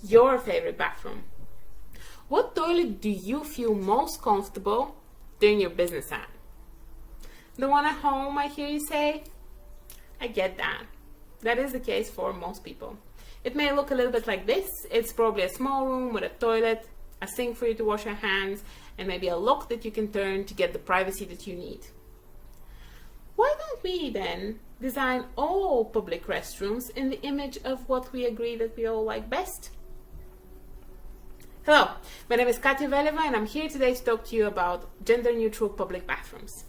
your favorite bathroom? What toilet do you feel most comfortable doing your business at? The one at home, I hear you say? I get that. That is the case for most people. It may look a little bit like this. It's probably a small room with a toilet, a sink for you to wash your hands, and maybe a lock that you can turn to get the privacy that you need. Why don't we then design all public restrooms in the image of what we agree that we all like best? Hello, my name is Katya Veleva, and I'm here today to talk to you about gender-neutral public bathrooms.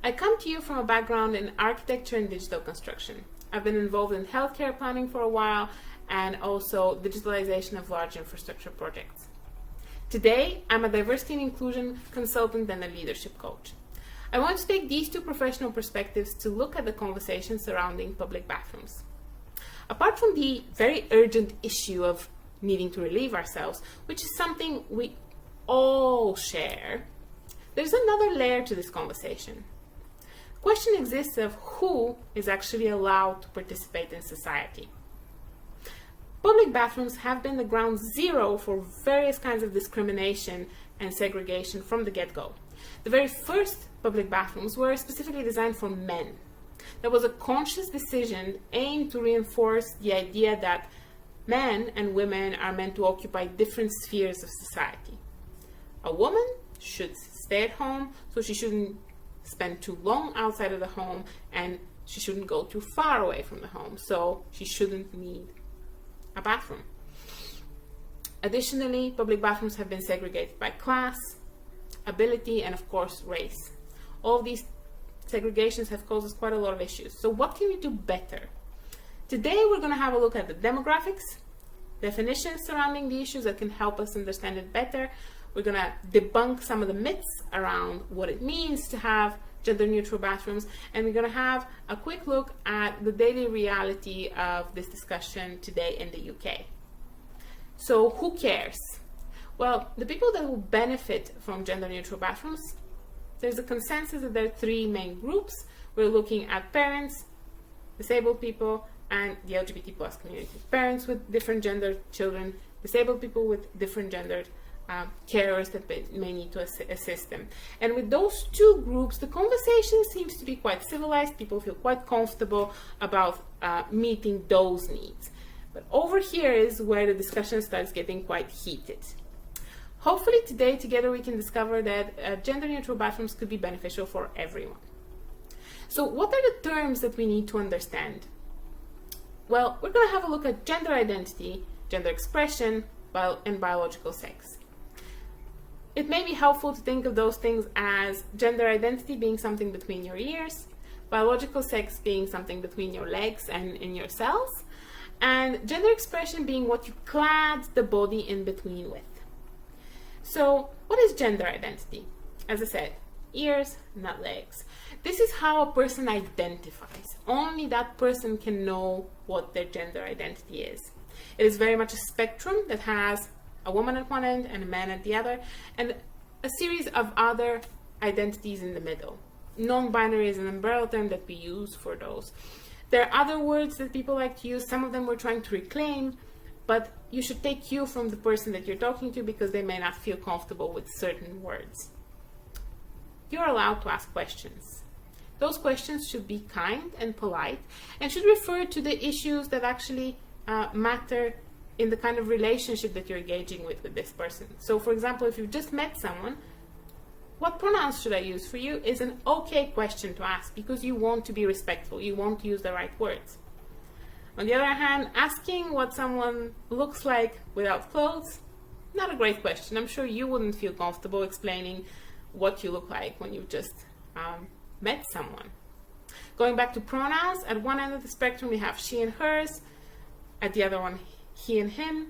I come to you from a background in architecture and digital construction. I've been involved in healthcare planning for a while and also digitalization of large infrastructure projects. Today, I'm a diversity and inclusion consultant and a leadership coach. I want to take these two professional perspectives to look at the conversation surrounding public bathrooms. Apart from the very urgent issue of needing to relieve ourselves, which is something we all share, there's another layer to this conversation. The question exists of who is actually allowed to participate in society. Public bathrooms have been the ground zero for various kinds of discrimination and segregation from the get-go. The very first public bathrooms were specifically designed for men. There was a conscious decision aimed to reinforce the idea that men and women are meant to occupy different spheres of society. A woman should stay at home, so she shouldn't spend too long outside of the home, and she shouldn't go too far away from the home, so she shouldn't need a bathroom. Additionally, public bathrooms have been segregated by class, ability, and of course race. All of these segregations have caused us quite a lot of issues. So what can we do better? Today we're going to have a look at the demographics, definitions surrounding the issues that can help us understand it better. We're going to debunk some of the myths around what it means to have gender-neutral bathrooms, and we're going to have a quick look at the daily reality of this discussion today in the UK. So who cares? Well, the people that will benefit from gender-neutral bathrooms, there's a consensus that there are three main groups. We're looking at parents, disabled people, and the LGBT plus community. Parents with different gendered children, disabled people with different gendered carers that may need to assist them. And with those two groups, the conversation seems to be quite civilized. People feel quite comfortable about meeting those needs. But over here is where the discussion starts getting quite heated. Hopefully today together we can discover that gender-neutral bathrooms could be beneficial for everyone. So what are the terms that we need to understand? Well, we're going to have a look at gender identity, gender expression, and biological sex. It may be helpful to think of those things as gender identity being something between your ears, biological sex being something between your legs and in your cells, and gender expression being what you clad the body in between with. So, what is gender identity? As I said, ears, not legs. This is how a person identifies. Only that person can know what their gender identity is. It is very much a spectrum that has a woman at one end and a man at the other, and a series of other identities in the middle. Non-binary is an umbrella term that we use for those. There are other words that people like to use. Some of them we're trying to reclaim, but you should take cue from the person that you're talking to because they may not feel comfortable with certain words. You're allowed to ask questions. Those questions should be kind and polite and should refer to the issues that actually matter in the kind of relationship that you're engaging with this person. So for example, if you've just met someone, what pronouns should I use for you is an okay question to ask because you want to be respectful. You want to use the right words. On the other hand, asking what someone looks like without clothes, not a great question. I'm sure you wouldn't feel comfortable explaining what you look like when you've just met someone. Going back to pronouns, at one end of the spectrum we have she and hers, at the other one he and him.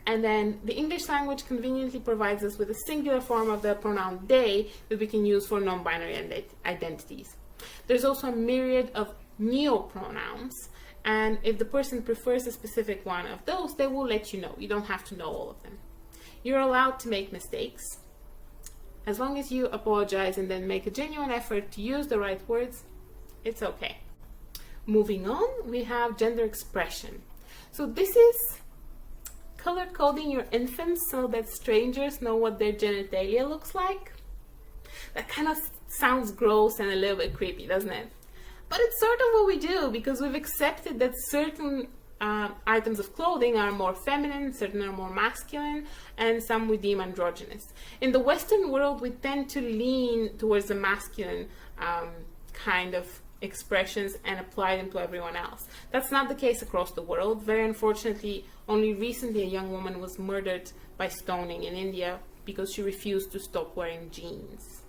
And then the English language conveniently provides us with a singular form of the pronoun they that we can use for non-binary identities. There's also a myriad of neopronouns, and if the person prefers a specific one of those, they will let you know. You don't have to know all of them. You're allowed to make mistakes. As long as you apologize and then make a genuine effort to use the right words, it's okay. Moving on, we have gender expression. So this is color coding your infants so that strangers know what their genitalia looks like? That kind of sounds gross and a little bit creepy, doesn't it? But it's sort of what we do, because we've accepted that certain items of clothing are more feminine, certain are more masculine, and some we deem androgynous. In the Western world, we tend to lean towards the masculine kind of expressions and apply them to everyone else. That's not the case across the world. Very unfortunately, only recently a young woman was murdered by stoning in India because she refused to stop wearing jeans.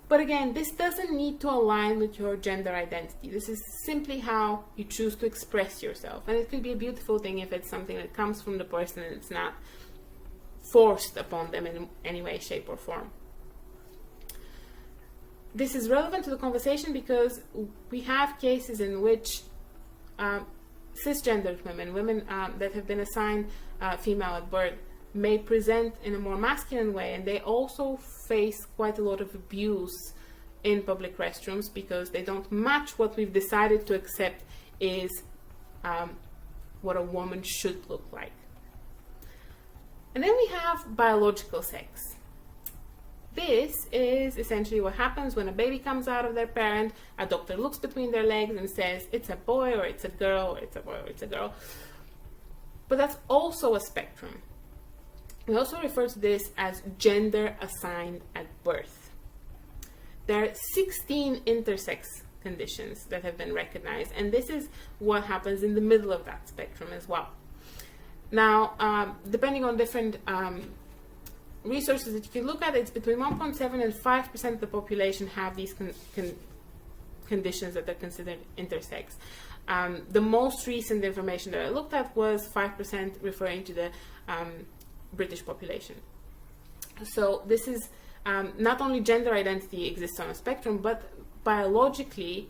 But again, this doesn't need to align with your gender identity. This is simply how you choose to express yourself. And it could be a beautiful thing if it's something that comes from the person and it's not forced upon them in any way, shape, or form. This is relevant to the conversation because we have cases in which cisgendered women that have been assigned female at birth, may present in a more masculine way, and they also face quite a lot of abuse in public restrooms because they don't match what we've decided to accept is what a woman should look like. And then we have biological sex. This is essentially what happens when a baby comes out of their parent. A doctor looks between their legs and says it's a boy or it's a girl, or it's a boy or it's a girl. But that's also a spectrum. We also refer to this as gender assigned at birth. There are 16 intersex conditions that have been recognized, and this is what happens in the middle of that spectrum as well. Now, depending on different resources that you can look at, it's between 1.7 and 5% of the population have these conditions that are considered intersex. The most recent information that I looked at was 5%, referring to the British population. So this is not only gender identity exists on a spectrum, but biologically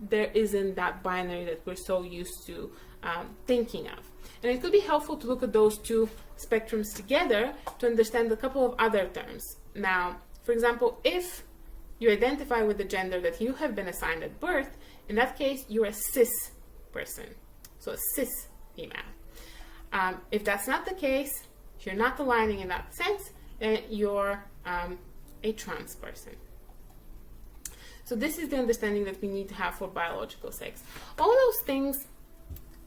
there isn't that binary that we're so used to thinking of. And it could be helpful to look at those two spectrums together to understand a couple of other terms. Now, for example, if you identify with the gender that you have been assigned at birth, in that case you're a cis person, so a cis female. If that's not the case, if you're not aligning in that sense, then you're a trans person. So this is the understanding that we need to have for biological sex. All those things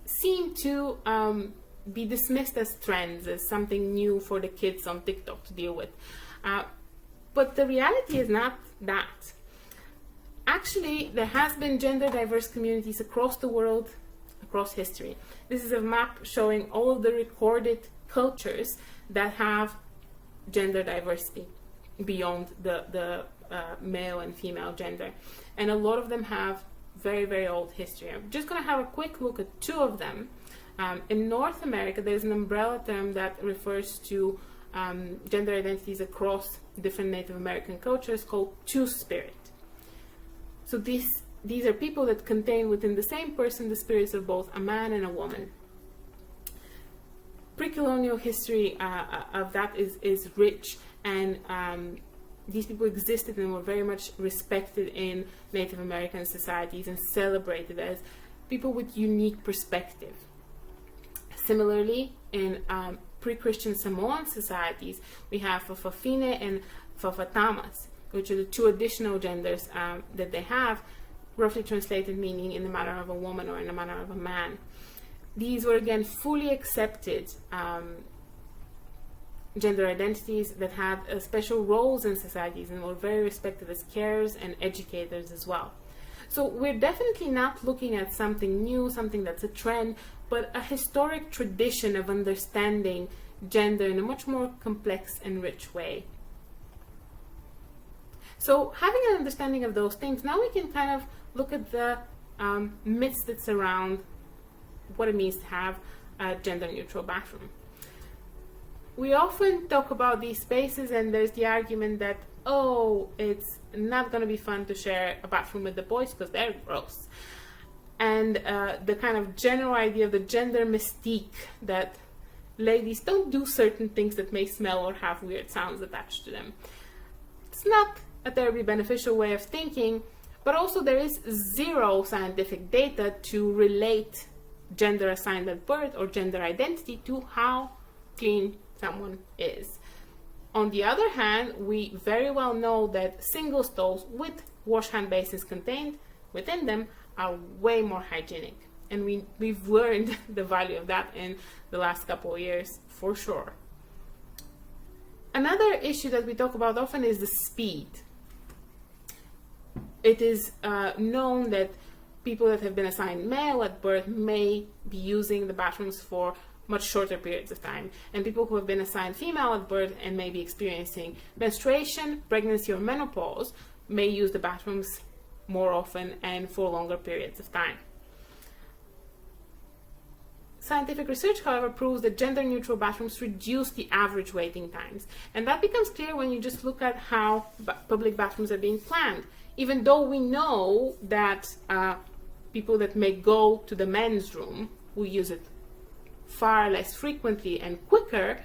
seem to be dismissed as trends, as something new for the kids on TikTok to deal with. But the reality is not that. Actually, there has been gender diverse communities across the world, across history. This is a map showing all of the recorded cultures that have gender diversity beyond the male and female gender. And a lot of them have very, very old history. I'm just going to have a quick look at two of them. In North America, there's an umbrella term that refers to gender identities across different Native American cultures called Two-Spirit. So these are people that contain within the same person the spirits of both a man and a woman. Pre-colonial history of that is rich, and these people existed and were very much respected in Native American societies and celebrated as people with unique perspective. Similarly, in pre-Christian Samoan societies, we have Fa'afafine and Fa'afatamas, which are the two additional genders that they have, roughly translated meaning in the manner of a woman or in the manner of a man. These were again fully accepted gender identities that had special roles in societies and were very respected as carers and educators as well. So we're definitely not looking at something new, something that's a trend, but a historic tradition of understanding gender in a much more complex and rich way. So having an understanding of those things, now we can kind of look at the myths that surround what it means to have a gender-neutral bathroom. We often talk about these spaces, and there's the argument that, oh, it's not going to be fun to share a bathroom with the boys because they're gross. And the kind of general idea of the gender mystique that ladies don't do certain things that may smell or have weird sounds attached to them. It's not a terribly beneficial way of thinking, but also there is zero scientific data to relate gender assigned at birth or gender identity to how clean someone is. On the other hand, we very well know that single stalls with wash hand basins contained within them are way more hygienic. And we've learned the value of that in the last couple of years, for sure. Another issue that we talk about often is the speed. It is known that people that have been assigned male at birth may be using the bathrooms for much shorter periods of time, and people who have been assigned female at birth and may be experiencing menstruation, pregnancy, or menopause may use the bathrooms more often and for longer periods of time. Scientific research, however, proves that gender-neutral bathrooms reduce the average waiting times, and that becomes clear when you just look at how public bathrooms are being planned. Even though we know that people that may go to the men's room will use it far less frequently and quicker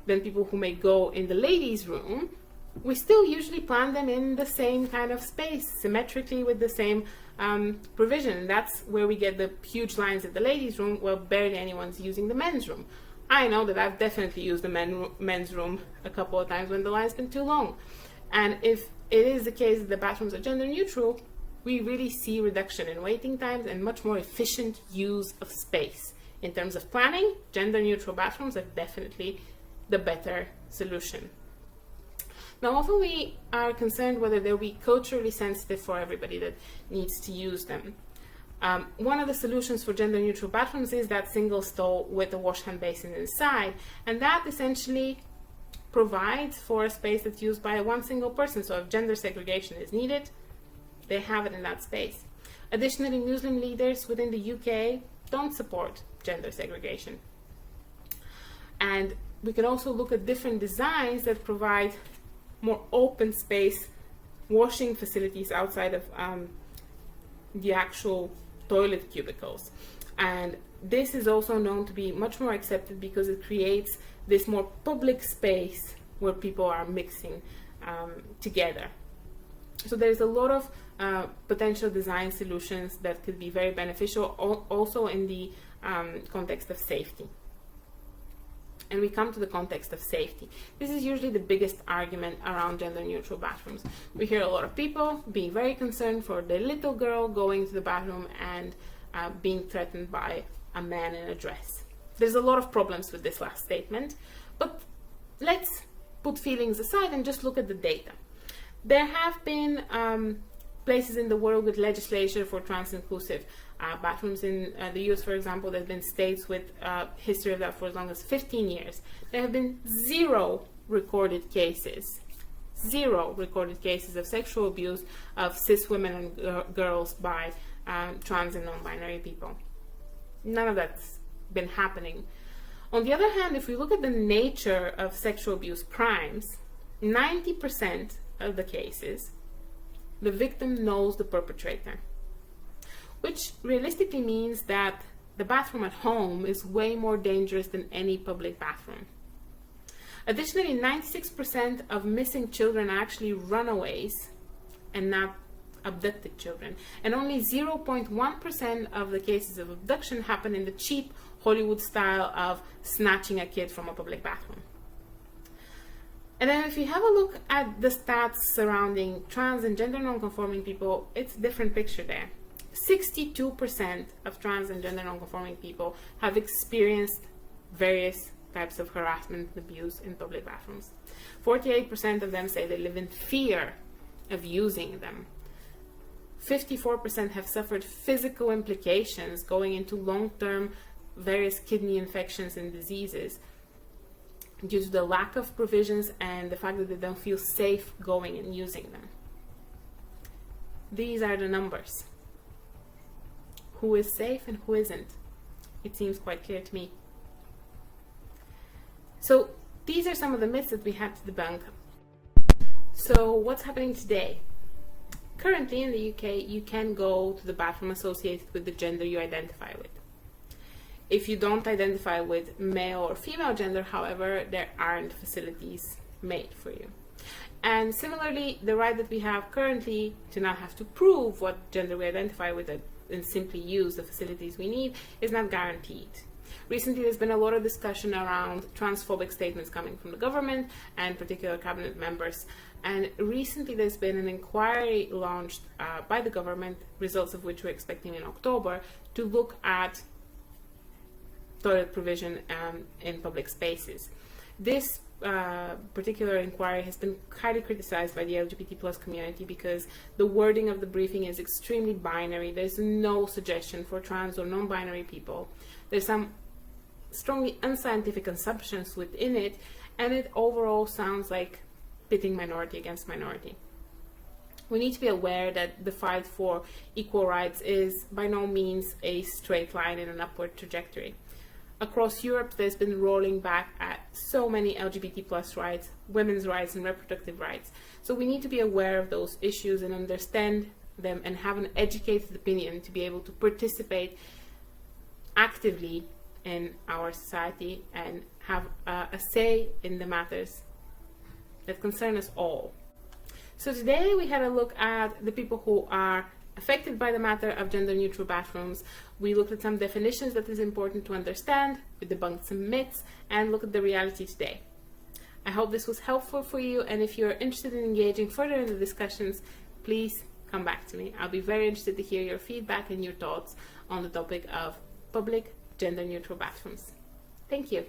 than people who may go in the ladies' room, we still usually plan them in the same kind of space, symmetrically with the same provision. And that's where we get the huge lines at the ladies' room where barely anyone's using the men's room. I know that I've definitely used the men's room a couple of times when the line's been too long. And if it is the case that the bathrooms are gender neutral, we really see reduction in waiting times and much more efficient use of space. In terms of planning, gender neutral bathrooms are definitely the better solution. Now, often we are concerned whether they'll be culturally sensitive for everybody that needs to use them. One of the solutions for gender neutral bathrooms is that single stall with a wash hand basin inside, and that essentially provides for a space that's used by one single person. So if gender segregation is needed, they have it in that space. Additionally, Muslim leaders within the UK don't support gender segregation. And we can also look at different designs that provide more open space washing facilities outside of the actual toilet cubicles. And this is also known to be much more accepted because it creates this more public space where people are mixing together. So there's a lot of potential design solutions that could be very beneficial also in the context of safety. And we come to the context of safety. This is usually the biggest argument around gender neutral bathrooms. We hear a lot of people being very concerned for their little girl going to the bathroom and being threatened by a man in a dress. There's a lot of problems with this last statement, but let's put feelings aside and just look at the data. There have been places in the world with legislation for trans-inclusive bathrooms. In the US, for example, there have been states with history of that for as long as 15 years. There have been zero recorded cases of sexual abuse of cis women and girls by trans and non-binary people. None of that's been happening. On the other hand, if we look at the nature of sexual abuse crimes, 90% of the cases, the victim knows the perpetrator, which realistically means that the bathroom at home is way more dangerous than any public bathroom. Additionally, 96% of missing children are actually runaways and not abducted children, and only 0.1% of the cases of abduction happen in the cheap Hollywood style of snatching a kid from a public bathroom. And then if you have a look at the stats surrounding trans and gender non-conforming people, it's a different picture there. 62% of trans and gender non-conforming people have experienced various types of harassment and abuse in public bathrooms. 48% of them say they live in fear of using them. 54% have suffered physical implications going into long-term various kidney infections and diseases due to the lack of provisions and the fact that they don't feel safe going and using them. These are the numbers. Who is safe and who isn't? It seems quite clear to me. So these are some of the myths that we had to debunk. So what's happening today? Currently in the UK, you can go to the bathroom associated with the gender you identify with. If you don't identify with male or female gender, however, there aren't facilities made for you. And similarly, the right that we have currently to not have to prove what gender we identify with, that and simply use the facilities we need is not guaranteed. Recently, there's been a lot of discussion around transphobic statements coming from the government and particular cabinet members. And recently, there's been an inquiry launched by the government, results of which we're expecting in October, to look at toilet provision in public spaces. This particular inquiry has been highly criticized by the LGBT plus community because the wording of the briefing is extremely binary. There's no suggestion for trans or non-binary people. There's some strongly unscientific assumptions within it, and it overall sounds like pitting minority against minority. We need to be aware that the fight for equal rights is by no means a straight line in an upward trajectory. Across Europe, there's been rolling back at so many LGBT plus rights, women's rights, and reproductive rights. So we need to be aware of those issues and understand them and have an educated opinion to be able to participate actively in our society and have a say in the matters that concern us all. So today we had a look at the people who are affected by the matter of gender-neutral bathrooms. We looked at some definitions that is important to understand, we debunked some myths, and looked at the reality today. I hope this was helpful for you, and if you're interested in engaging further in the discussions, please come back to me. I'll be very interested to hear your feedback and your thoughts on the topic of public gender-neutral bathrooms. Thank you.